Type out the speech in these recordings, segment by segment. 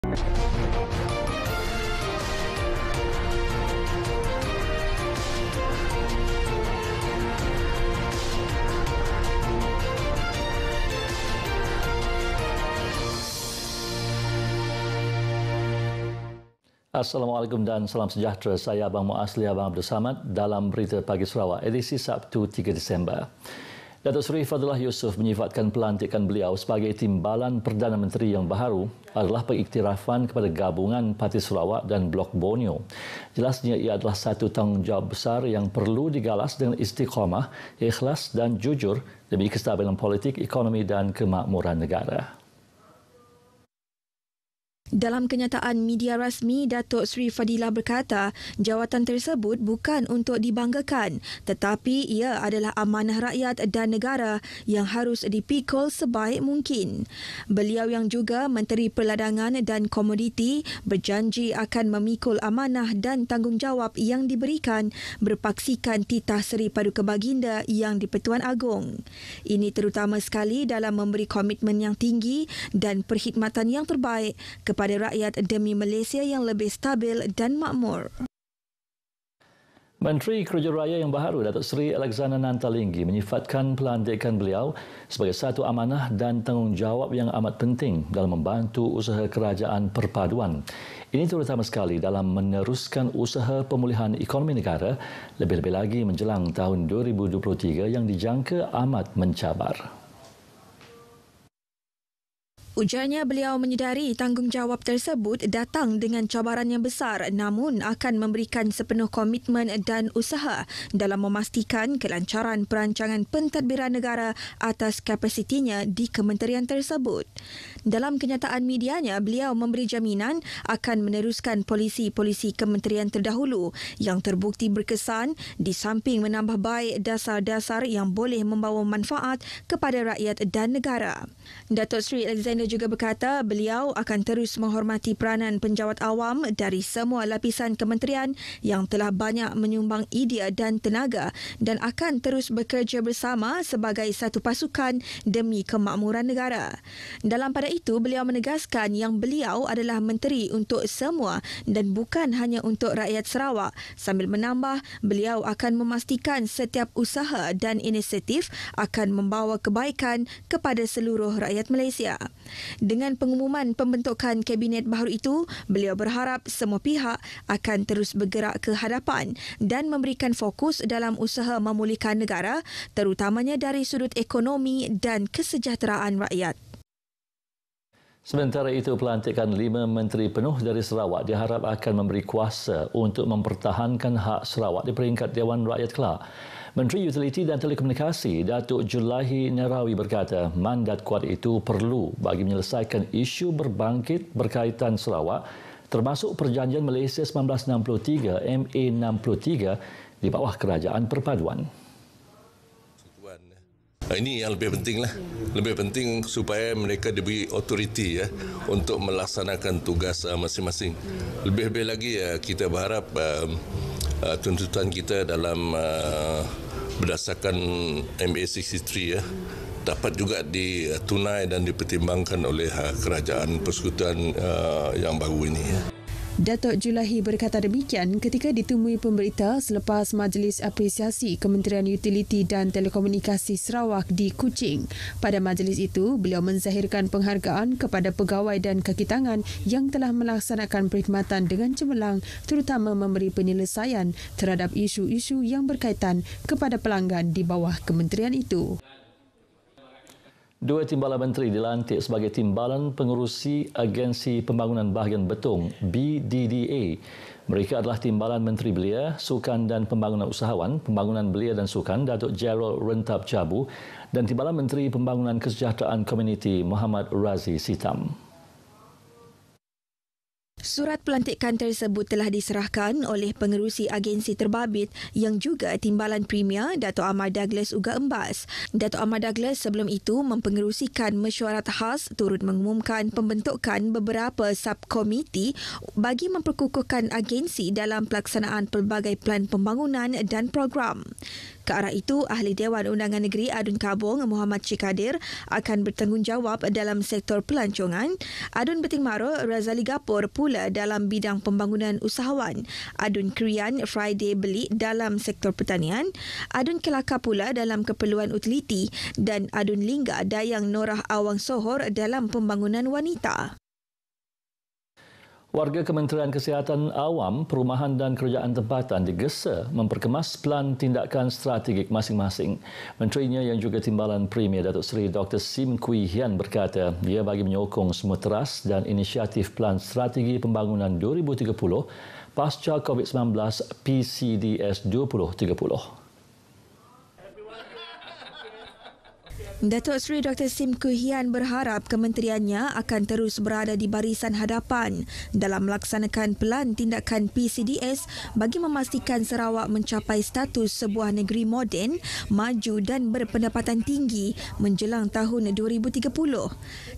Assalamualaikum dan salam sejahtera. Saya Abang Muasli, Abang Abdul Samad dalam Berita Pagi Sarawak, edisi Sabtu 3 Disember. Datuk Seri Fadlullah Yusof menyifatkan pelantikan beliau sebagai timbalan Perdana Menteri yang baharu adalah pengiktirafan kepada gabungan Parti Sarawak dan Blok Borneo. Jelasnya ia adalah satu tanggungjawab besar yang perlu digalas dengan istiqamah, ikhlas dan jujur demi kestabilan politik, ekonomi dan kemakmuran negara. Dalam kenyataan media rasmi, Datuk Seri Fadilah berkata jawatan tersebut bukan untuk dibanggakan tetapi ia adalah amanah rakyat dan negara yang harus dipikul sebaik mungkin. Beliau yang juga Menteri Perladangan dan Komoditi berjanji akan memikul amanah dan tanggungjawab yang diberikan berpaksikan titah Seri Paduka Baginda yang di-Pertuan Agong. Ini terutama sekali dalam memberi komitmen yang tinggi dan perkhidmatan yang terbaik kepada rakyat demi Malaysia yang lebih stabil dan makmur. Menteri Kerja Raya yang baharu, Datuk Seri Alexander Nantalinggi, menyifatkan pelantikan beliau sebagai satu amanah dan tanggungjawab yang amat penting dalam membantu usaha kerajaan perpaduan. Ini terutama sekali dalam meneruskan usaha pemulihan ekonomi negara, lebih-lebih lagi menjelang tahun 2023 yang dijangka amat mencabar. Ujarnya beliau menyedari tanggungjawab tersebut datang dengan cabaran yang besar namun akan memberikan sepenuh komitmen dan usaha dalam memastikan kelancaran perancangan pentadbiran negara atas kapasitinya di kementerian tersebut. Dalam kenyataan medianya, beliau memberi jaminan akan meneruskan polisi-polisi kementerian terdahulu yang terbukti berkesan di samping menambah baik dasar-dasar yang boleh membawa manfaat kepada rakyat dan negara. Datuk Seri Alexander juga berkata beliau akan terus menghormati peranan penjawat awam dari semua lapisan kementerian yang telah banyak menyumbang idea dan tenaga dan akan terus bekerja bersama sebagai satu pasukan demi kemakmuran negara. Dalam pada itu, beliau menegaskan yang beliau adalah menteri untuk semua dan bukan hanya untuk rakyat Sarawak, sambil menambah beliau akan memastikan setiap usaha dan inisiatif akan membawa kebaikan kepada seluruh rakyat Malaysia. Dengan pengumuman pembentukan kabinet baru itu, beliau berharap semua pihak akan terus bergerak ke hadapan dan memberikan fokus dalam usaha memulihkan negara, terutamanya dari sudut ekonomi dan kesejahteraan rakyat. Sementara itu, pelantikan 5 menteri penuh dari Sarawak diharap akan memberi kuasa untuk mempertahankan hak Sarawak di peringkat Dewan Rakyat kelak. Menteri Utiliti dan Telekomunikasi Datuk Julaihi Nerawi berkata mandat kuat itu perlu bagi menyelesaikan isu berbangkit berkaitan Sarawak termasuk Perjanjian Malaysia 1963 MA63 di bawah Kerajaan Perpaduan. Ini yang lebih penting lah. Lebih penting supaya mereka diberi otoriti untuk melaksanakan tugas masing-masing. Lebih-lebih lagi kita berharap tuntutan kita dalam berdasarkan MA63 dapat juga ditunai dan dipertimbangkan oleh kerajaan persekutuan yang baru ini. Datuk Julaihi berkata demikian ketika ditemui pemberita selepas Majlis Apresiasi Kementerian Utiliti dan Telekomunikasi Sarawak di Kuching. Pada majlis itu, beliau menzahirkan penghargaan kepada pegawai dan kaki tangan yang telah melaksanakan perkhidmatan dengan cemerlang, terutama memberi penyelesaian terhadap isu-isu yang berkaitan kepada pelanggan di bawah kementerian itu. 2 timbalan menteri dilantik sebagai timbalan pengerusi Agensi Pembangunan Bahagian Betung BDDA. Mereka adalah timbalan Menteri Belia, Sukan dan Pembangunan Usahawan, Pembangunan Belia dan Sukan Datuk Gerald Rentab Jabu dan timbalan Menteri Pembangunan Kesejahteraan Komuniti Muhammad Razi Sitam. Surat pelantikan tersebut telah diserahkan oleh pengerusi agensi terbabit yang juga timbalan Premier Dato' Ahmad Douglas Uga Embas. Dato' Ahmad Douglas sebelum itu mempengerusikan mesyuarat khas turut mengumumkan pembentukan beberapa subkomiti bagi memperkukuhkan agensi dalam pelaksanaan pelbagai plan pembangunan dan program. Ke arah itu, Ahli Dewan Undangan Negeri Adun Kabong Muhammad Cikadir akan bertanggungjawab dalam sektor pelancongan, Adun Beting Maro Razali Gapur pula dalam bidang pembangunan usahawan, Adun Krian Friday Belik dalam sektor pertanian, Adun Kelaka pula dalam keperluan utiliti dan Adun Lingga Dayang Norah Awang Sohor dalam pembangunan wanita. Warga Kementerian Kesihatan Awam, Perumahan dan Kerajaan Tempatan digesa memperkemas plan tindakan strategik masing-masing. Menterinya yang juga Timbalan Premier Datuk Seri Dr. Sim Kui Hian berkata dia bagi menyokong semua teras dan inisiatif Plan Strategi Pembangunan 2030 pasca COVID-19 PCDS 2030. Datuk Seri Dr. Sim Kui Hian berharap kementeriannya akan terus berada di barisan hadapan dalam melaksanakan pelan tindakan PCDS bagi memastikan Sarawak mencapai status sebuah negeri moden, maju dan berpendapatan tinggi menjelang tahun 2030.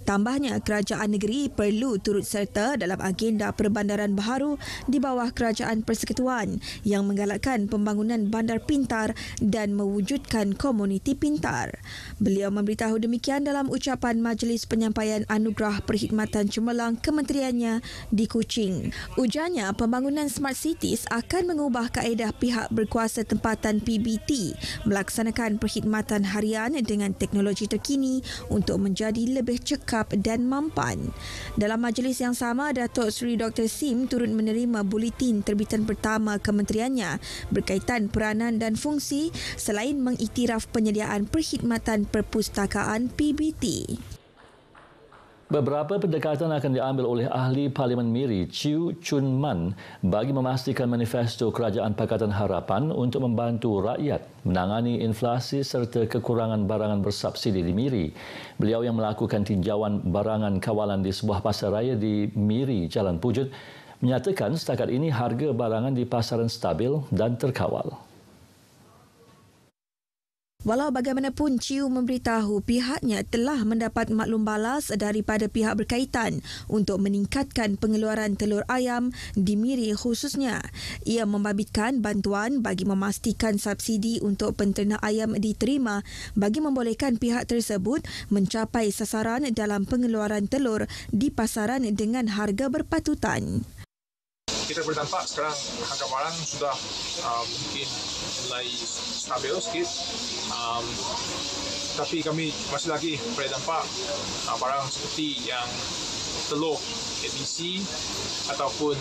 Tambahnya, kerajaan negeri perlu turut serta dalam agenda perbandaran baharu di bawah Kerajaan Persekutuan yang menggalakkan pembangunan bandar pintar dan mewujudkan komuniti pintar. Beliau memberitahu demikian dalam ucapan Majlis Penyampaian Anugerah Perkhidmatan Cemerlang kementeriannya di Kuching. Ujarnya, pembangunan Smart Cities akan mengubah kaedah pihak berkuasa tempatan PBT melaksanakan perkhidmatan harian dengan teknologi terkini untuk menjadi lebih cekap dan mampan. Dalam majlis yang sama, Datuk Seri Dr. Sim turut menerima buletin terbitan pertama kementeriannya berkaitan peranan dan fungsi selain mengiktiraf penyediaan perkhidmatan perpustakaan PBT. Beberapa pendekatan akan diambil oleh Ahli Parlimen Miri, Chew Chun Man, bagi memastikan manifesto Kerajaan Pakatan Harapan untuk membantu rakyat menangani inflasi serta kekurangan barangan bersubsidi di Miri. Beliau yang melakukan tinjauan barangan kawalan di sebuah pasar raya di Miri, Jalan Pujut, menyatakan setakat ini harga barangan di pasaran stabil dan terkawal. Walau bagaimanapun, Chew memberitahu pihaknya telah mendapat maklum balas daripada pihak berkaitan untuk meningkatkan pengeluaran telur ayam di Miri khususnya. Ia membabitkan bantuan bagi memastikan subsidi untuk penternak ayam diterima bagi membolehkan pihak tersebut mencapai sasaran dalam pengeluaran telur di pasaran dengan harga berpatutan. Kita boleh nampak sekarang harga barang sudah mungkin mulai stabil sikit, tapi kami masih lagi boleh nampak barang seperti yang telur ABC ataupun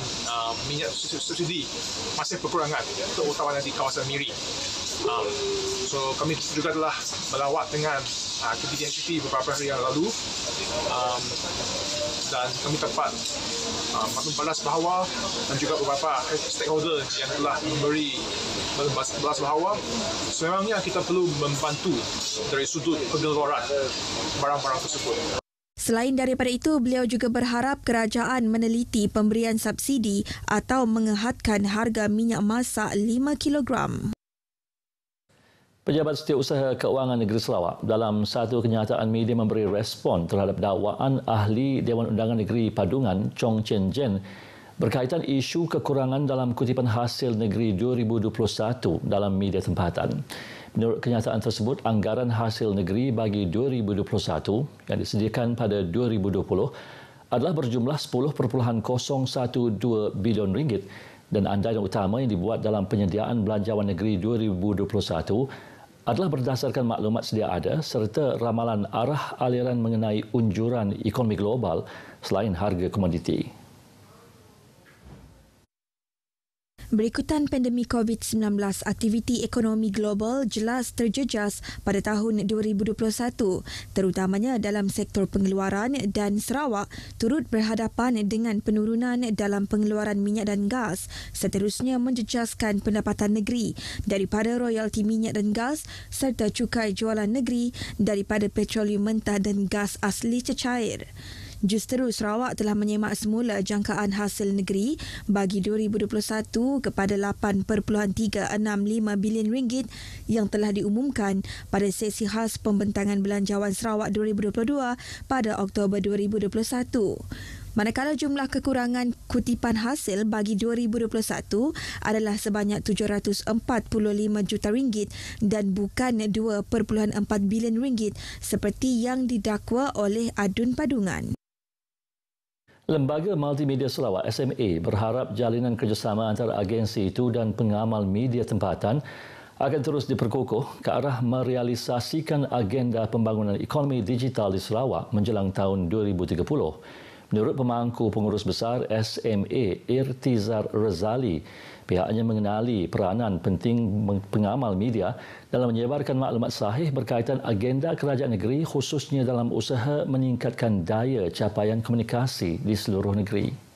minyak subsidi masih berkurangan terutamanya di kawasan Miri. So kami juga telah melawat dengan KPDNCP beberapa hari yang lalu dan kami dapat maklum balas bahawa dan juga beberapa stakeholder yang telah memberi balas bahawa sebenarnya kita perlu membantu dari sudut pengeluaran barang-barang tersebut. Selain daripada itu, beliau juga berharap kerajaan meneliti pemberian subsidi atau mengehadkan harga minyak masak 5 kilogram. Pejabat Setiausaha Keuangan Negeri Sarawak dalam satu kenyataan media memberi respon terhadap dakwaan Ahli Dewan Undangan Negeri Padungan Chong Chen Jen berkaitan isu kekurangan dalam kutipan hasil negeri 2021 dalam media tempatan. Menurut kenyataan tersebut, anggaran hasil negeri bagi 2021 yang disediakan pada 2020 adalah berjumlah 10.012 bilion ringgit dan andaian utama yang dibuat dalam penyediaan belanjawan negeri 2021 adalah berdasarkan maklumat sedia ada serta ramalan arah aliran mengenai unjuran ekonomi global selain harga komoditi. Berikutan pandemik COVID-19, aktiviti ekonomi global jelas terjejas pada tahun 2021, terutamanya dalam sektor pengeluaran dan Sarawak turut berhadapan dengan penurunan dalam pengeluaran minyak dan gas, seterusnya menjejaskan pendapatan negeri daripada royalti minyak dan gas serta cukai jualan negeri daripada petroleum mentah dan gas asli cecair. Justeru Sarawak telah menyemak semula jangkaan hasil negeri bagi 2021 kepada 8.365 bilion ringgit yang telah diumumkan pada sesi khas pembentangan belanjawan Sarawak 2022 pada Oktober 2021. Manakala jumlah kekurangan kutipan hasil bagi 2021 adalah sebanyak 745 juta ringgit dan bukan 2.4 bilion ringgit seperti yang didakwa oleh Adun Padungan. Lembaga Multimedia Sarawak SMA berharap jalinan kerjasama antara agensi itu dan pengamal media tempatan akan terus diperkukuh ke arah merealisasikan agenda pembangunan ekonomi digital di Sarawak menjelang tahun 2030. Menurut pemangku pengurus besar SMA Irtizar Razali, pihaknya mengenali peranan penting pengamal media dalam menyebarkan maklumat sahih berkaitan agenda kerajaan negeri khususnya dalam usaha meningkatkan daya capaian komunikasi di seluruh negeri.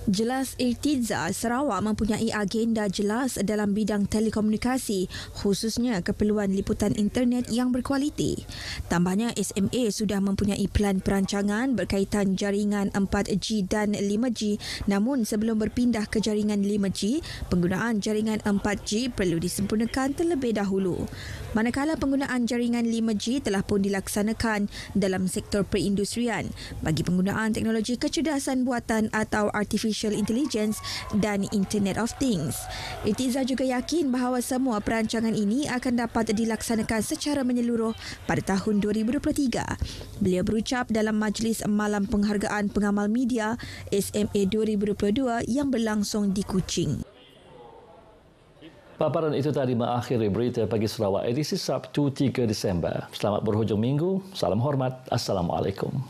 Jelas Irtizar, Sarawak mempunyai agenda jelas dalam bidang telekomunikasi, khususnya keperluan liputan internet yang berkualiti. Tambahnya, SMA sudah mempunyai pelan perancangan berkaitan jaringan 4G dan 5G, namun sebelum berpindah ke jaringan 5G, penggunaan jaringan 4G perlu disempurnakan terlebih dahulu. Manakala penggunaan jaringan 5G telah pun dilaksanakan dalam sektor perindustrian bagi penggunaan teknologi kecerdasan buatan atau artificial intelligence dan Internet of Things. Irtizar juga yakin bahawa semua perancangan ini akan dapat dilaksanakan secara menyeluruh pada tahun 2023. Beliau berucap dalam Majlis Malam Penghargaan Pengamal Media SMA 2022 yang berlangsung di Kuching. Paparan itu tadi mengakhiri berita pagi Sarawak edisi Sabtu 3 Disember. Selamat berhujung minggu. Salam hormat. Assalamualaikum.